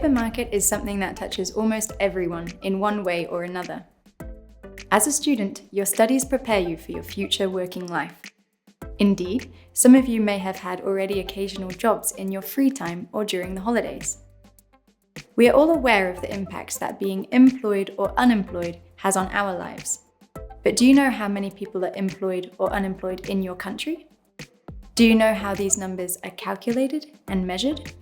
labour market is something that touches almost everyone in one way or another. As a student, your studies prepare you for your future working life. Indeed, some of you may have had already occasional jobs in your free time or during the holidays. We are all aware of the impacts that being employed or unemployed has on our lives. But do you know how many people are employed or unemployed in your country? Do you know how these numbers are calculated and measured?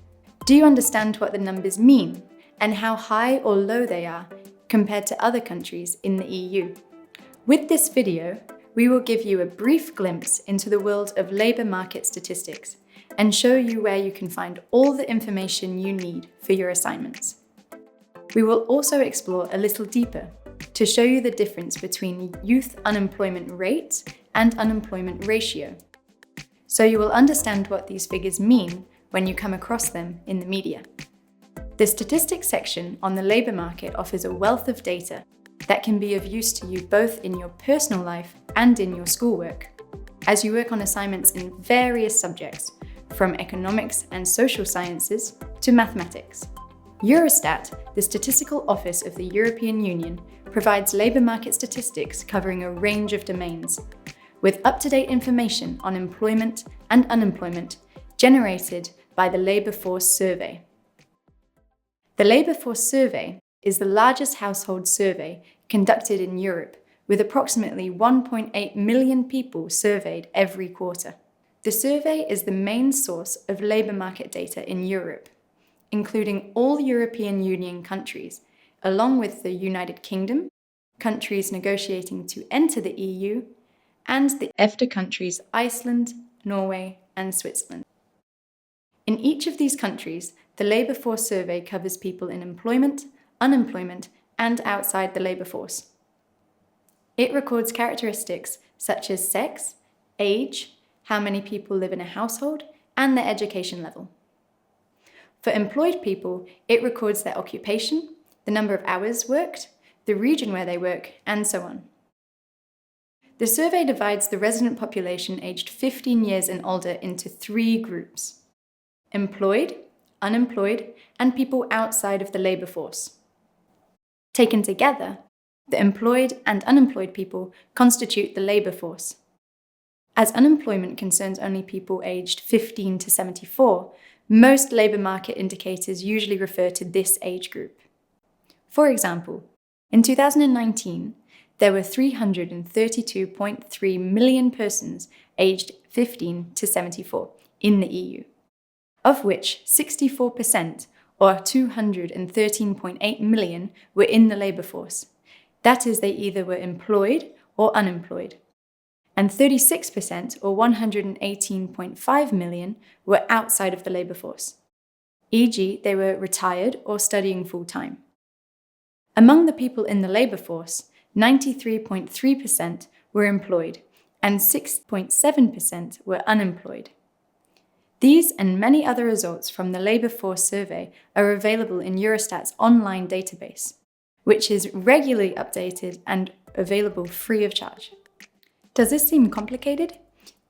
Do you understand what the numbers mean and how high or low they are compared to other countries in the EU? With this video, we will give you a brief glimpse into the world of labour market statistics and show you where you can find all the information you need for your assignments. We will also explore a little deeper to show you the difference between youth unemployment rate and unemployment ratio, so you will understand what these figures mean when you come across them in the media. The statistics section on the labour market offers a wealth of data that can be of use to you both in your personal life and in your schoolwork, as you work on assignments in various subjects, from economics and social sciences to mathematics. Eurostat, the statistical office of the European Union, provides labour market statistics covering a range of domains, with up-to-date information on employment and unemployment generated by the Labour Force Survey. The Labour Force Survey is the largest household survey conducted in Europe, with approximately 1.8 million people surveyed every quarter. The survey is the main source of labour market data in Europe, including all European Union countries, along with the United Kingdom, countries negotiating to enter the EU, and the EFTA countries Iceland, Norway, and Switzerland. In each of these countries, the Labour Force Survey covers people in employment, unemployment, and outside the labour force. It records characteristics such as sex, age, how many people live in a household, and their education level. For employed people, it records their occupation, the number of hours worked, the region where they work, and so on. The survey divides the resident population aged 15 years and older into 3 groups: employed, unemployed, and people outside of the labour force. Taken together, the employed and unemployed people constitute the labour force. As unemployment concerns only people aged 15 to 74, most labour market indicators usually refer to this age group. For example, in 2019, there were 332.3 million persons aged 15 to 74 in the EU, of which 64%, or 213.8 million, were in the labour force. That is, they either were employed or unemployed. And 36%, or 118.5 million, were outside of the labour force, e.g. they were retired or studying full-time. Among the people in the labour force, 93.3% were employed and 6.7% were unemployed. These and many other results from the Labour Force Survey are available in Eurostat's online database, which is regularly updated and available free of charge. Does this seem complicated?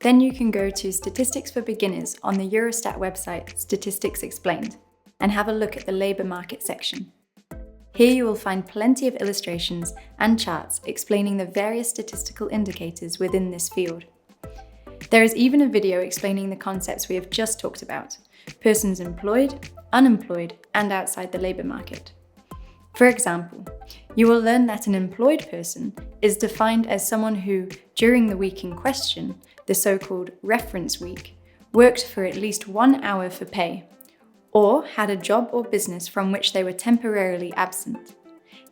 Then you can go to Statistics for Beginners on the Eurostat website Statistics Explained and have a look at the labour market section. Here you will find plenty of illustrations and charts explaining the various statistical indicators within this field. There is even a video explaining the concepts we have just talked about: persons employed, unemployed, and outside the labour market. For example, you will learn that an employed person is defined as someone who, during the week in question, the so-called reference week, worked for at least 1 hour for pay, or had a job or business from which they were temporarily absent.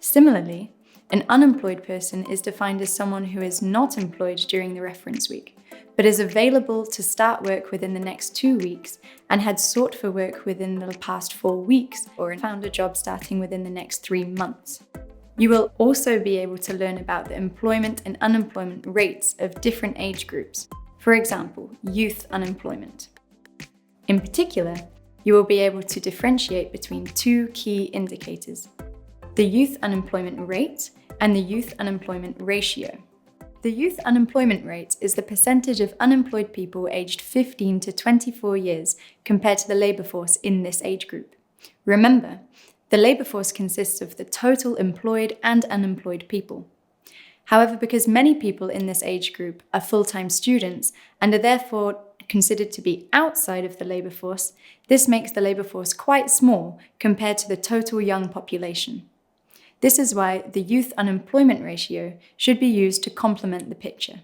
Similarly, an unemployed person is defined as someone who is not employed during the reference week, but is available to start work within the next 2 weeks and had sought for work within the past 4 weeks or found a job starting within the next 3 months. You will also be able to learn about the employment and unemployment rates of different age groups, for example, youth unemployment. In particular, you will be able to differentiate between 2 key indicators: the youth unemployment rate and the youth unemployment ratio. The youth unemployment rate is the percentage of unemployed people aged 15 to 24 years compared to the labour force in this age group, Remember, the labour force consists of the total employed and unemployed people. However, because many people in this age group are full-time students and are therefore considered to be outside of the labour force, this makes the labour force quite small compared to the total young population. This is why the youth unemployment ratio should be used to complement the picture,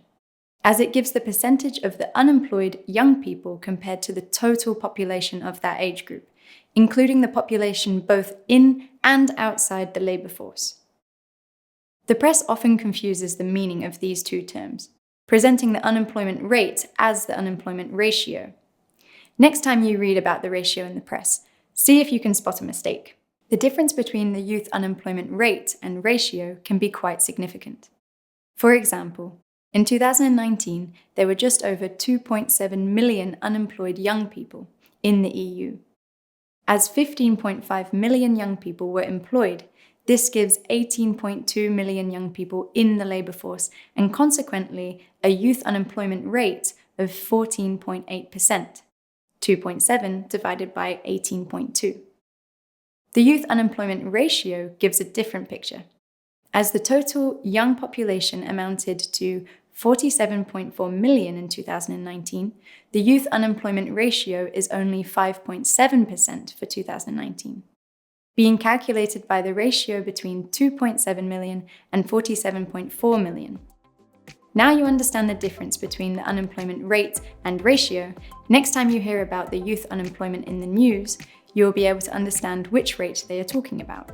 as it gives the percentage of the unemployed young people compared to the total population of that age group, including the population both in and outside the labour force. The press often confuses the meaning of these two terms, presenting the unemployment rate as the unemployment ratio. Next time you read about the ratio in the press, see if you can spot a mistake. The difference between the youth unemployment rate and ratio can be quite significant. For example, in 2019, there were just over 2.7 million unemployed young people in the EU. As 15.5 million young people were employed, this gives 18.2 million young people in the labour force and consequently a youth unemployment rate of 14.8%, 2.7 divided by 18.2. The youth unemployment ratio gives a different picture. As the total young population amounted to 47.4 million in 2019, the youth unemployment ratio is only 5.7% for 2019. Being calculated by the ratio between 2.7 million and 47.4 million. Now you understand the difference between the unemployment rate and ratio. Next time you hear about the youth unemployment in the news, you'll be able to understand which rate they are talking about.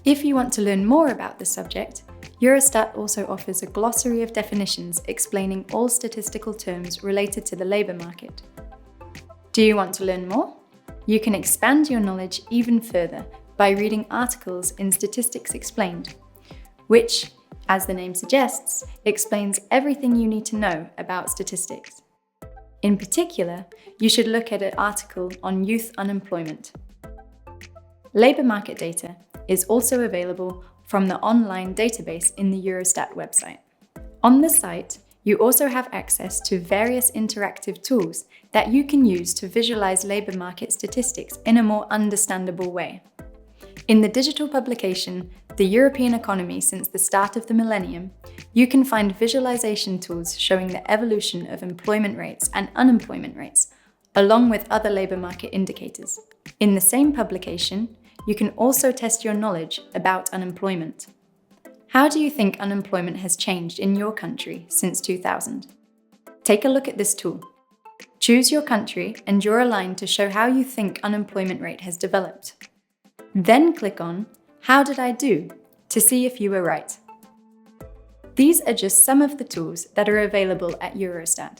If you want to learn more about this subject, Eurostat also offers a glossary of definitions explaining all statistical terms related to the labour market. Do you want to learn more? You can expand your knowledge even further by reading articles in Statistics Explained, which, as the name suggests, explains everything you need to know about statistics. In particular, you should look at an article on youth unemployment. Labour market data is also available from the online database in the Eurostat website. On the site, you also have access to various interactive tools that you can use to visualize labour market statistics in a more understandable way. In the digital publication, The European Economy Since the Start of the Millennium, you can find visualization tools showing the evolution of employment rates and unemployment rates, along with other labour market indicators. In the same publication, you can also test your knowledge about unemployment. How do you think unemployment has changed in your country since 2000? Take a look at this tool. Choose your country and draw a line to show how you think unemployment rate has developed. Then click on How did I do? To see if you were right. These are just some of the tools that are available at Eurostat.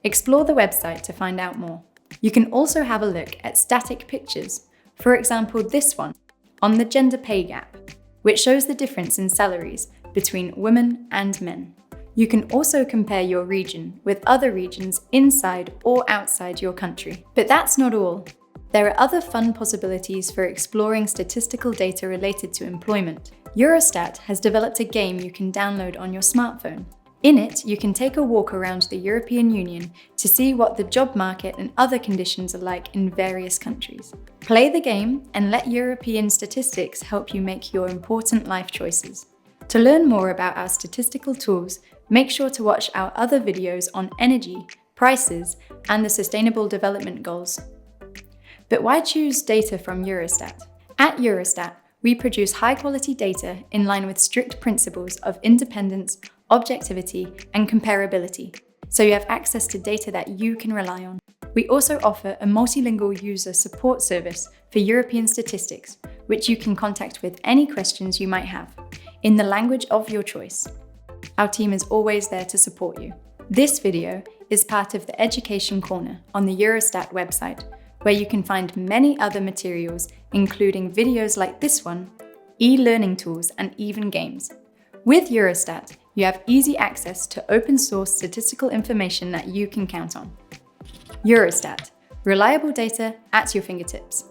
Explore the website to find out more. You can also have a look at static pictures, for example this one, on the gender pay gap, which shows the difference in salaries between women and men. You can also compare your region with other regions inside or outside your country. But that's not all. There are other fun possibilities for exploring statistical data related to employment. Eurostat has developed a game you can download on your smartphone. In it, you can take a walk around the European Union to see what the job market and other conditions are like in various countries. Play the game and let European statistics help you make your important life choices. To learn more about our statistical tools, make sure to watch our other videos on energy, prices, and the Sustainable Development Goals. But why choose data from Eurostat? At Eurostat, we produce high-quality data in line with strict principles of independence, objectivity, and comparability, so you have access to data that you can rely on. We also offer a multilingual user support service for European statistics, which you can contact with any questions you might have, in the language of your choice. Our team is always there to support you. This video is part of the Education Corner on the Eurostat website, where you can find many other materials, including videos like this one, e-learning tools, and even games. With Eurostat, you have easy access to open-source statistical information that you can count on. Eurostat, reliable data at your fingertips.